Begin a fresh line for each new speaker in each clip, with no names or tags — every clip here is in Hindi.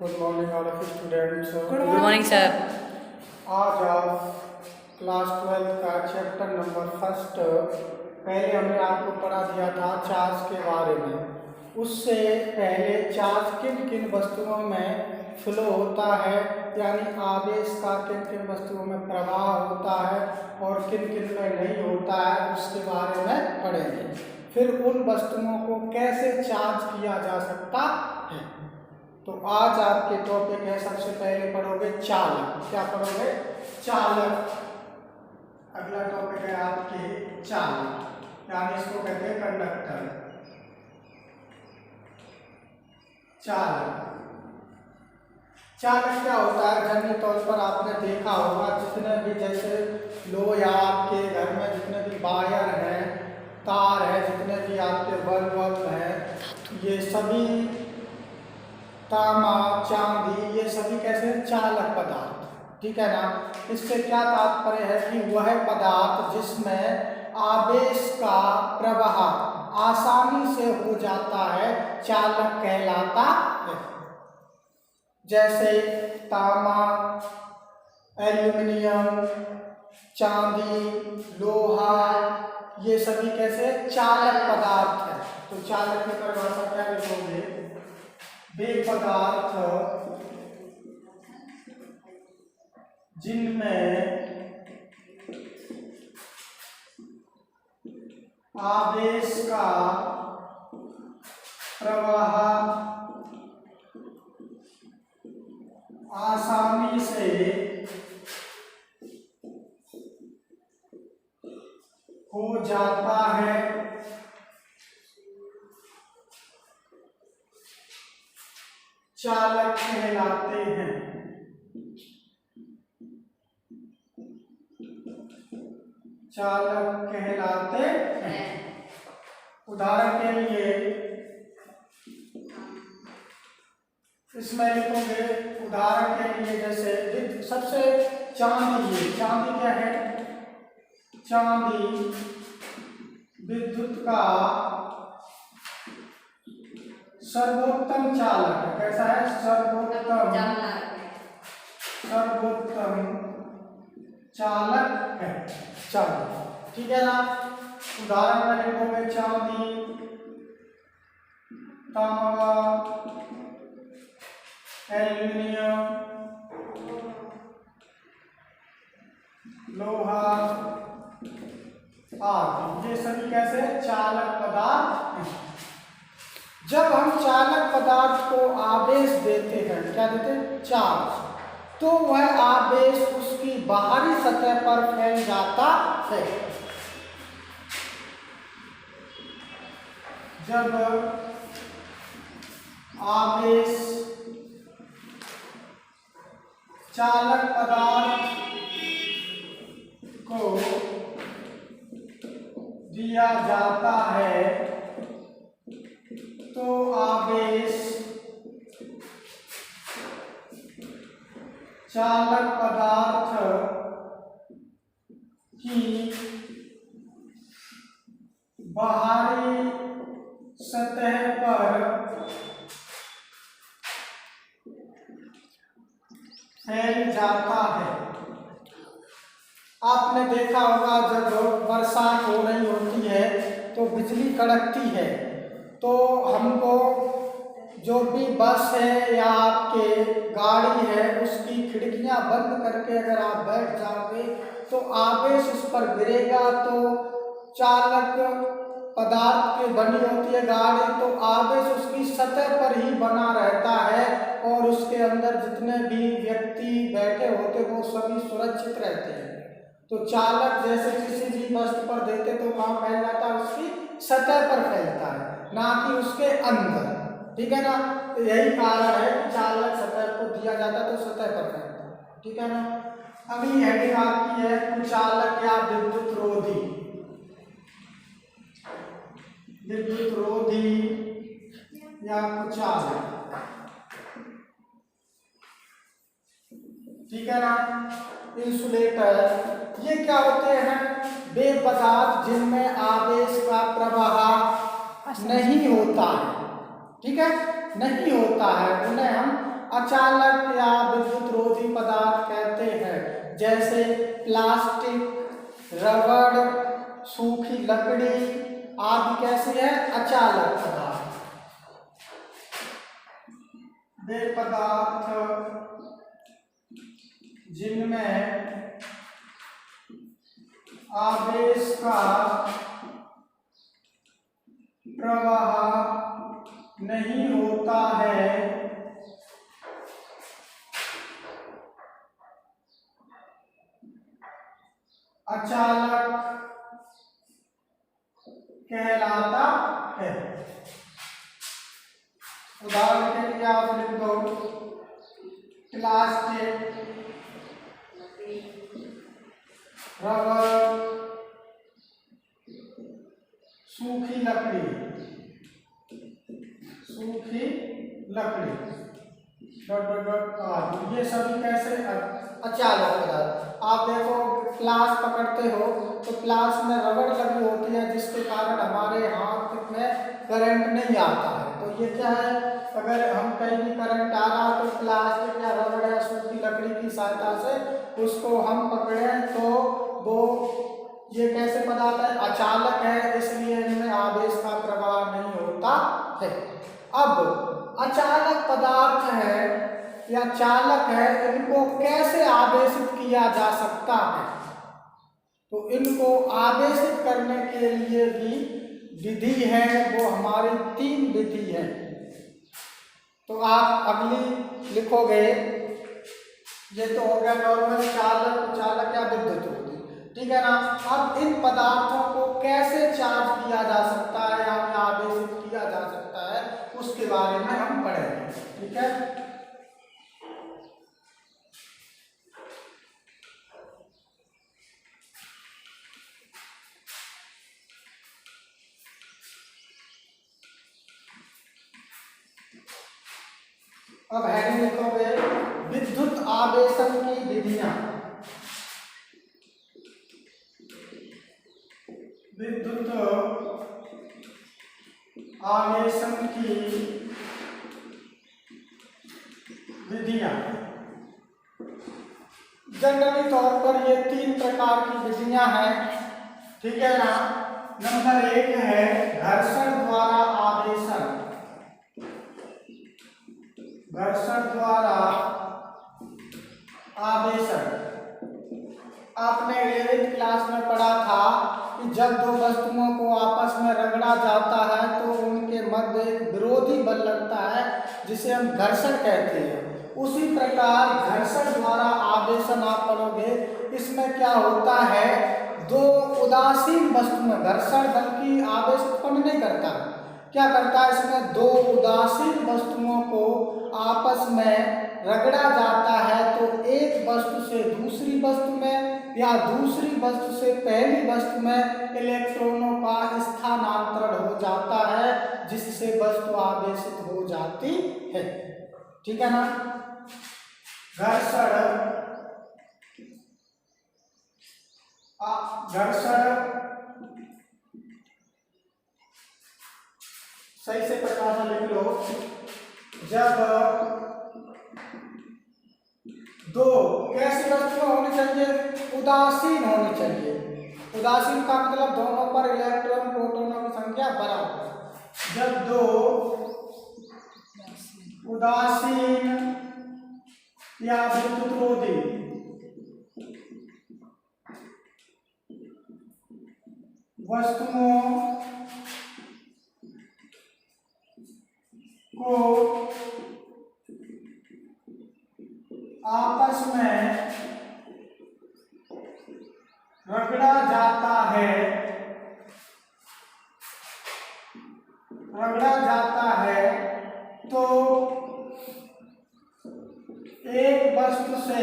Good morning all of students.
Good morning sir.
आज आप क्लास 12 का चैप्टर नंबर फर्स्ट पहले हमने आपको पढ़ा दिया था चार्ज के बारे में। उससे पहले चार्ज किन किन वस्तुओं में फ्लो होता है, यानी आवेश का किन किन वस्तुओं में प्रवाह होता है और किन किन में नहीं होता है, उसके बारे में पढ़ेंगे। फिर उन वस्तुओं को कैसे चार्ज किया जा सकता है। तो आज आपके टॉपिक है, सबसे पहले पढ़ोगे चालक। क्या पढ़ोगे? चालक। अगला टॉपिक है आपके चालक, यानी इसको कहते हैं कंडक्टर। चालक चालक क्या होता है? जनरल तौर पर आपने देखा होगा, जितने भी जैसे लो या आपके घर में जितने भी वायर हैं, तार है, जितने भी आपके बल्ब हैं, ये सभी तांबा, चांदी, ये सभी कैसे चालक पदार्थ, ठीक है ना। इससे क्या तात्पर्य है कि वह पदार्थ जिसमें आवेश का प्रवाह आसानी से हो जाता है चालक कहलाता है। जैसे तांबा, एल्यूमिनियम, चांदी, लोहा, ये सभी कैसे चालक पदार्थ है। तो चालक की परिभाषा क्या लिखोगे? वे पदार्थ जिनमें आवेश का प्रवाह आसानी से हो जाता है चालक कहलाते हैं। चालक कहलाते हैं। उदाहरण के लिए इसमें लिखोगे, उदाहरण के लिए जैसे सबसे चांदी, चांदी क्या है? चांदी विद्युत का सर्वोत्तम चालक है। कैसा है? सर्वोत्तम चालक है। चलो ठीक है ना। उदाहरण में लिखोगे चांदी, तांबा, एल्यूमिनियम, लोहा आदि, ये सभी कैसे चालक पदार्थ हैं। जब हम चालक पदार्थ को आवेश देते हैं, क्या देते हैं? चार्ज, तो वह आवेश उसकी बाहरी सतह पर फैल जाता है। जब आवेश चालक पदार्थ को दिया जाता है तो आवेश चालक पदार्थ की बाहरी सतह पर फैल जाता है। आपने देखा होगा, जब बरसात हो रही होती है तो बिजली कड़कती है, तो हमको जो भी बस है या आपके गाड़ी है, उसकी खिड़कियां बंद करके अगर आप बैठ जाओगे तो आवेश उस पर गिरेगा। तो चालक पदार्थ की बनी होती है गाड़ी, तो आवेश उसकी सतह पर ही बना रहता है और उसके अंदर जितने भी व्यक्ति बैठे होते वो सभी सुरक्षित रहते हैं। तो चालक जैसे किसी भी वस्तु पर देते तो कहाँ फैल जाता है? उसकी सतह पर फैलता है, ना कि उसके अंदर, ठीक है ना। तो यही कारण है कि चालक सतह को दिया जाता तो सतह पर फैलता है, ठीक है ना। अगली हेडिंग आपकी है कुचालक या विद्युत रोधी। विद्युत रोधी या कुचालक, ठीक है ना। इंसुलेटर, ये क्या होते हैं? वे पदार्थ जिनमें आवेश का प्रवाह नहीं होता है, ठीक है, नहीं होता है, उन्हें हम अचालक या विद्युत रोधी पदार्थ कहते हैं, जैसे प्लास्टिक, रबड़, सूखी लकड़ी आदि कैसी है? अचालक पदार्थ। वे पदार्थ जिनमें आवेश का प्रवाह नहीं होता है, अचालक कहलाता है। उदाहरण के लिए आप लिख दो प्लास्टिक, रबर, सूखी लकड़ी, ये सभी कैसे? अचालक पदार्थ। आप देखो प्लास पकड़ते हो तो प्लास में रबड़ लगी होती है, जिसके कारण हमारे हाथ में करंट नहीं आता है। तो ये क्या है? अगर हम कहीं भी करंट आ रहा तो प्लास्टिक या रबड़ या सूखी लकड़ी की सहायता से उसको हम पकड़ें तो वो ये कैसे पदार्थ है? अचालक है, इसलिए इनमें आवेश का प्रवाह नहीं होता है। अब अचालक पदार्थ है या चालक है, इनको कैसे आवेशित किया जा सकता है? तो इनको आवेशित करने के लिए भी विधि है, वो हमारी 3 विधि है। तो आप अगली लिखोगे, ये तो हो गया नॉर्मल चालक या विद्युत रोधी, ठीक है ना। अब इन पदार्थों को कैसे चार्ज किया जा सकता है या आवेशित किया जा सकता है, उसके बारे में हम पढ़ेंगे, ठीक है। अब हेडिंग लिखोगे विद्युत आवेशन की विधियां। विद्युत आवेशन की विधियां जनरली तौर पर ये 3 प्रकार की विधियां हैं, ठीक है ना। नंबर 1 है घर्षण द्वारा आवेशन। घर्षण द्वारा आवेशन आपने 11वीं क्लास में पढ़ा था कि जब 2 वस्तुओं को आपस में रगड़ा जाता है तो उनके मध्य एक विरोधी बल लगता है, जिसे हम घर्षण कहते हैं। उसी प्रकार घर्षण द्वारा आवेशन आप पढ़ोगे, इसमें क्या होता है? 2 उदासीन वस्तु में घर्षण बल्कि आवेश उत्पन्न नहीं करता, क्या करता है? इसमें 2 उदासीन वस्तुओं को आपस में रगड़ा जाता है तो एक वस्तु से दूसरी वस्तु में या दूसरी वस्तु से पहली वस्तु में इलेक्ट्रॉनों का स्थानांतरण हो जाता है, जिससे वस्तु आवेशित हो जाती है, ठीक है ना। घर्षण सही से परिभाषा लिख लो। जब 2 कैसी वस्तुएं होनी चाहिए? उदासीन होनी चाहिए। उदासीन का मतलब दोनों पर इलेक्ट्रॉन प्रोटॉनों की संख्या बराबर। जब 2 उदासीन या विद्युत रोधी वस्तुओं को आपस में रगड़ा जाता है तो एक वस्तु से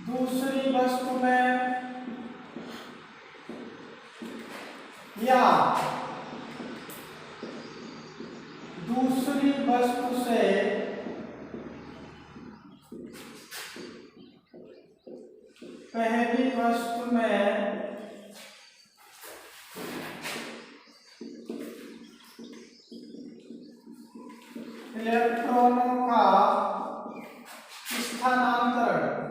दूसरी वस्तु में या दूसरी वस्तु से पहली वस्तु में इलेक्ट्रॉनों का स्थानांतरण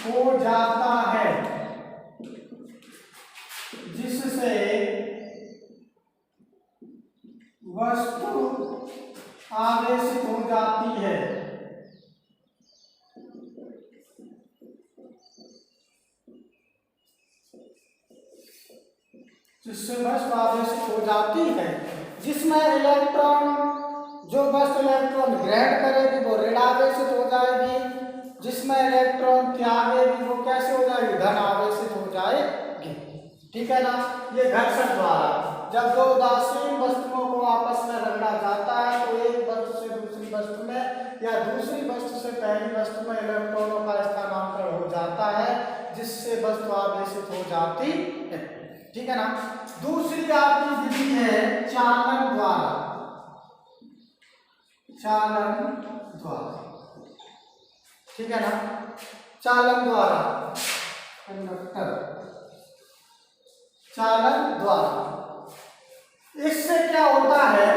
हो जाता है, जिससे वस्तु आवेशित हो जाती है। जिससे वस्तु आवेशित हो जाती है, जिसमें इलेक्ट्रॉन, जो वस्तु इलेक्ट्रॉन ग्रहण करेगी वो ऋण आवेशित हो जाएगी, जिसमें इलेक्ट्रॉन त्यागेगी वो कैसे हो जाएगी, धन आवेशित हो जाएगी। ठीक है ना। ये घर्षण द्वारा जब दो उदासीन वस्तुओं को आपस में रगड़ा जाता है तो एक वस्तु से दूसरी वस्तु में या दूसरी वस्तु से पहली वस्तु में इलेक्ट्रॉनों का स्थानांतरण हो जाता है, जिससे वस्तु आवेशित हो जाती है। ठीक है ना। दूसरी आपकी विधि है चालन द्वारा। चालन द्वारा, ठीक है ना। चालन द्वारा, कंडक्टर, चालन द्वारा। इससे क्या होता है,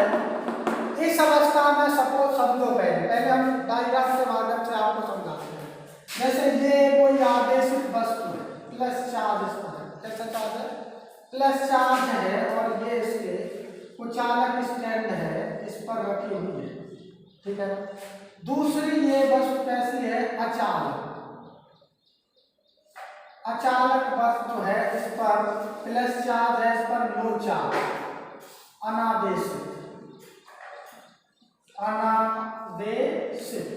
इस अवस्था में सपोज समझो, पहले हम डायग्राम के माध्यम से आपको समझाते हैं। जैसे ये कोई आवेशित वस्तु है, प्लस चार्ज इस पर है, कैसा चार्ज है, प्लस चार्ज है, और ये इसके वो चालक स्टैंड है, इस पर रखी हुई है। ठीक है। दूसरी ये वस्तु कैसी है, अचालक। अचालक वस्तु है, इस पर प्लस चार्ज है, इस पर नो चार्ज, अनावेशित। अनावेशित,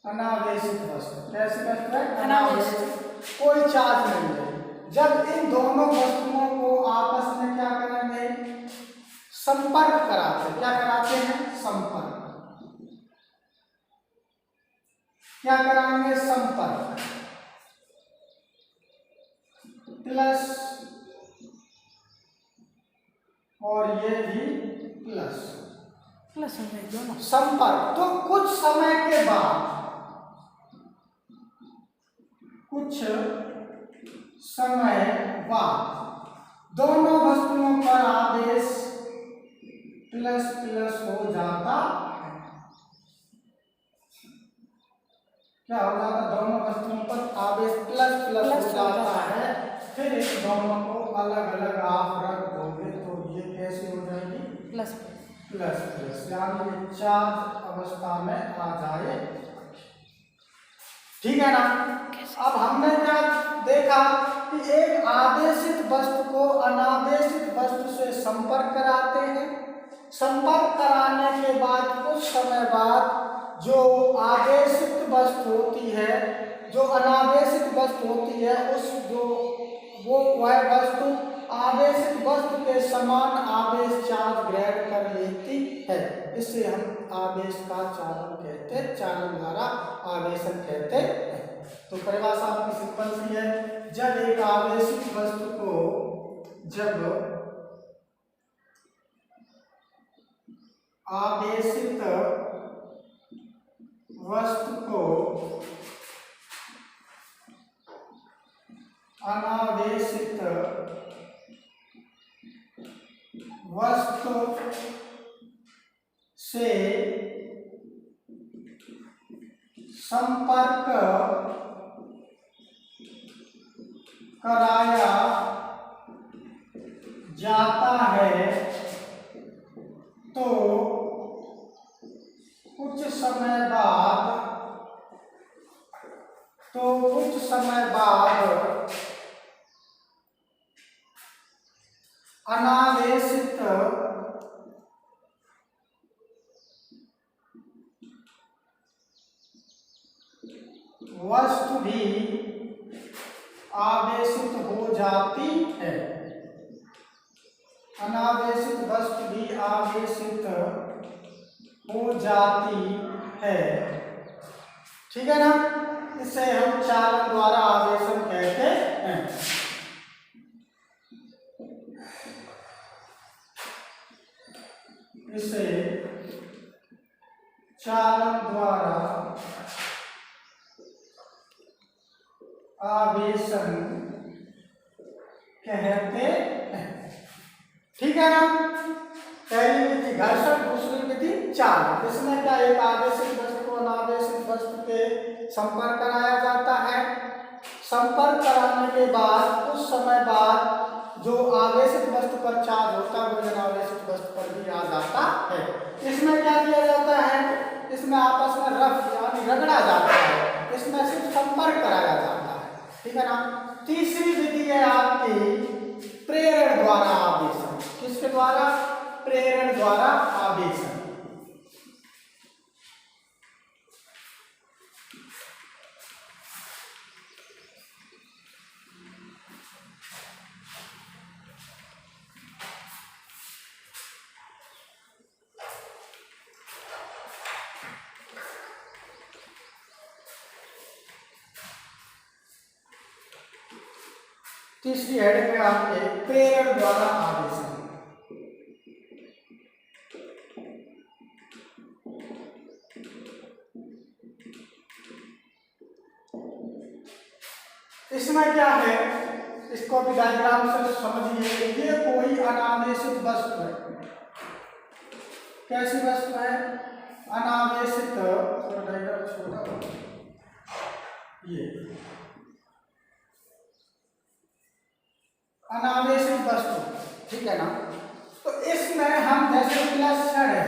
अनावेशित वस्तु कैसी वस्तु है, अनावेशित, कोई चार्ज नहीं है। जब इन दोनों वस्तुओं को आपस में क्या करेंगे, संपर्क कराते, क्या कराते हैं, संपर्क, क्या कराएंगे, संपर्क, प्लस और ये भी प्लस प्लस हो गए दोनों, संपर्क। तो कुछ समय के बाद, कुछ समय बाद दोनों वस्तुओं पर आवेश प्लस प्लस हो जाता है। क्या हो जाता, दोनों वस्तुओं पर आवेश प्लस प्लस हो जाता है। फिर इन दोनों को अलग अलग आप रख दोगे तो ये कैसे हो जाएगी, प्लस प्लस प्लस, यानी चार्ज अवस्था में आ जाए। ठीक है ना। अब हमने क्या देखा कि एक आवेशित वस्तु को अनावेशित वस्तु से संपर्क कराते हैं। संपर्क कराने के बाद कुछ समय बाद जो आवेशित वस्तु होती है, जो अनावेशित वस्तु होती है, उस जो वह वस्तु आवेशित वस्तु के समान आवेश चार्ज ग्रहण कर लेती है। इसे हम आवेश का चालन कहते हैं, चालन द्वारा आवेशन कहते हैं। तो परिभाषा आपकी सिंपल सी है, जब एक आवेशित वस्तु को, जब आवेशित वस्तु को अनावेशित वस्तु से संपर्क कराया जाता है तो कुछ समय बाद अनावेशित वस्तु भी आवेशित हो जाती है। अनावेशित वस्तु भी आवेशित हो जाती है। ठीक है ना। इसे हम चालन द्वारा आवेशन कहते हैं। इसे चालन द्वारा आवेशन कहते हैं। ठीक है ना। पहली विधि घर्षण, दूसरी विधि चालन। इसमें क्या, एक आवेशित वस्तु को अनावेशित वस्तु के संपर्क कराया जाता है। संपर्क कराने के बाद कुछ समय बाद जो आवेशित वस्तु पर चार्ज होता है वो अनावेशित वस्तु पर भी आ जाता है। इसमें क्या किया जाता है, इसमें आपस में रफ यानी रगड़ा जाता है, इसमें सिर्फ संपर्क कराया जाता है। ठीक है ना। तीसरी विधि है आपकी प्रेरण द्वारा आवेशन। किसके द्वारा, प्रेरण द्वारा आवेशन। तीसरी हेडिंग में आपके प्रेरण द्वारा आवेशन। इसमें क्या है, इसको भी डायग्राम से समझिए। ये कोई अनावेशित वस्तु है। कैसी वस्तु है, अनावेशित। डायग्राम छोटा, ये अनावेशित वस्तु, ठीक है ना। तो इसमें हम जैसे प्लस छड़ है,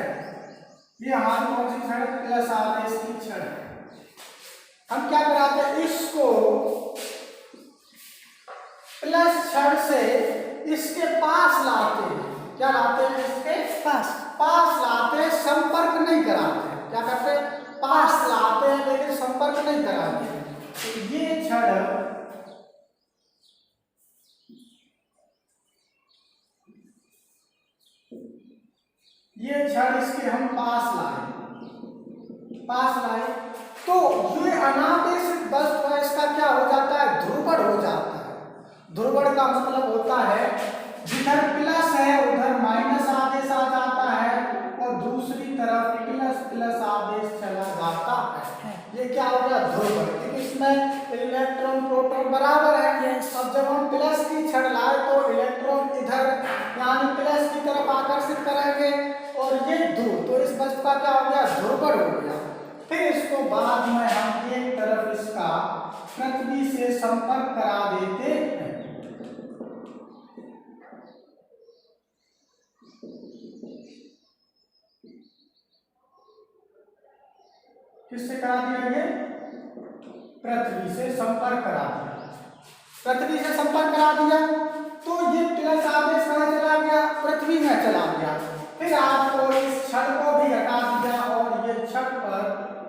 ये हमारी कौन सी छड़, प्लस आवेश की छड़ है। हम क्या कराते हैं, इसको प्लस छड़ से इसके पास लाते हैं। क्या लाते हैं, इसके पास लाते हैं, संपर्क नहीं कराते हैं। क्या करते हैं, पास लाते हैं लेकिन संपर्क नहीं कराते हैं। तो ये छड़, ये छड़ इसके हम पास लाए तो ये अनावेशित वस्तु है, इसका क्या हो जाता है, ध्रुवण हो जाता है। ध्रुवण का मतलब होता है जिधर प्लस है उधर माइनस आवेश आ जाता है और दूसरी तरफ प्लस प्लस आवेश चला जाता है। ये क्या हो गया, ध्रुवण। क्योंकि इसमें इलेक्ट्रॉन प्रोटॉन बराबर है। अब जब हम प्लस की छड़ लाए तो इलेक्ट्रॉन इधर यानी प्लस की तरफ आकर्षित करेंगे और ये दूर, तो इस वस्तु का क्या हो गया, ध्रुवण हो गया। फिर इसको बाद में हम एक तरफ इसका पृथ्वी से संपर्क करा देते हैं। किससे करा दिया, ये पृथ्वी से संपर्क करा दिया। पृथ्वी से संपर्क करा दिया तो ये प्लस आवेश कहाँ चला गया, पृथ्वी में चला गया। फिर आपको इस छड़ को भी हटा दिया और ये छड़ पर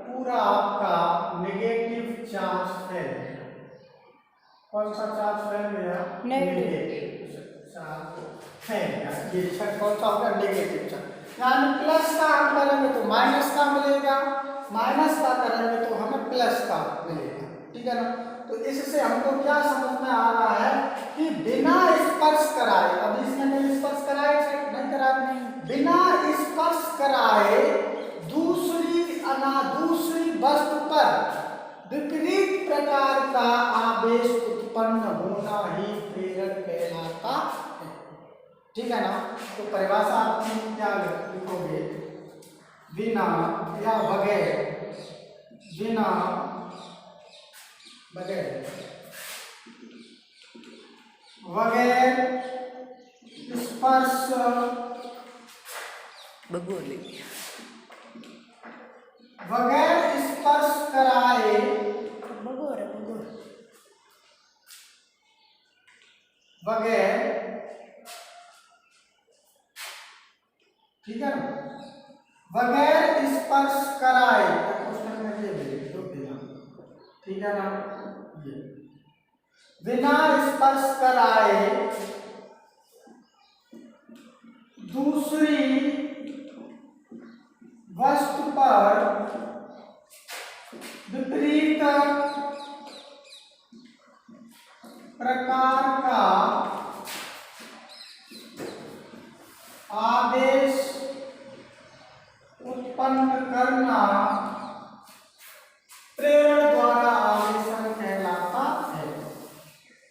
पूरा आपका नेगेटिव चार्ज फैल गया। कौन सा चार्ज फैल गया, नेगेटिव चार्ज फैल गया। ये छड़ कौन सा होगा, नेगेटिव चार्ज। यानी प्लस का हम करेंगे तो माइनस का मिलेगा, माइनस का करेंगे तो हमें प्लस का मिलेगा। ठीक है ना। तो इससे हमको क्या समझ में आ रहा है कि बिना स्पर्श कराए, अब इसमें कोई स्पर्श कराए नहीं कराए, बिना स्पर्श कराए दूसरी वस्तु पर विपरीत प्रकार का आवेश उत्पन्न होना ही प्रेरण कहलाता है। ठीक है ना। तो परिभाषा आपकी क्या लिखोगे, बिना या बगैर, बिना बगैर स्पर्श बगैर स्पर्श कराए बगैर, ठीक है ना, बगैर स्पर्श कराए, ठीक है ना, ये बिना स्पर्श कराए दूसरी वस्तु पर विपरीत प्रकार का आवेश उत्पन्न करना प्रेरण द्वारा आवेशन कहलाता है।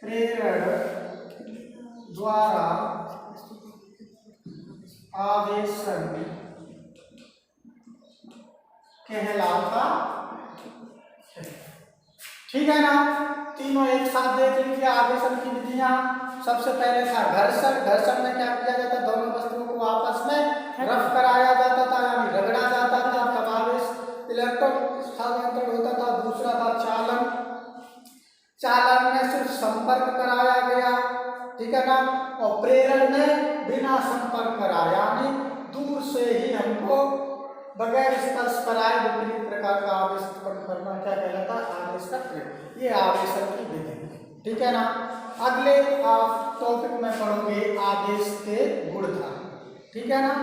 प्रेरण द्वारा ठीक है ना। तीनों एक साथ देख लीजिए आवेशन की विधियां। सबसे पहले था घर्षण। घर्षण में क्या किया जाता, दोनों वस्तुओं को आपस में रफ कराया जाता था, यानी रगड़ा जाता था, तब आवेश इलेक्ट्रॉन स्थानांतरण होता था। दूसरा था चालन। चालन में सिर्फ संपर्क कराया गया, ठीक है ना। और प्रेरण में बिना संपर्क कराया, यानी दूर से ही हमको बगैर स्पर्श कराए विपरीत प्रकार का आवेश उत्पन्न करना क्या कहलाता है, आवेश का प्रयोग। ये आवेशन की विधि, ठीक है ना। अगले आप टॉपिक में पढ़ोगे आवेश के गुणधर्म, ठीक है ना।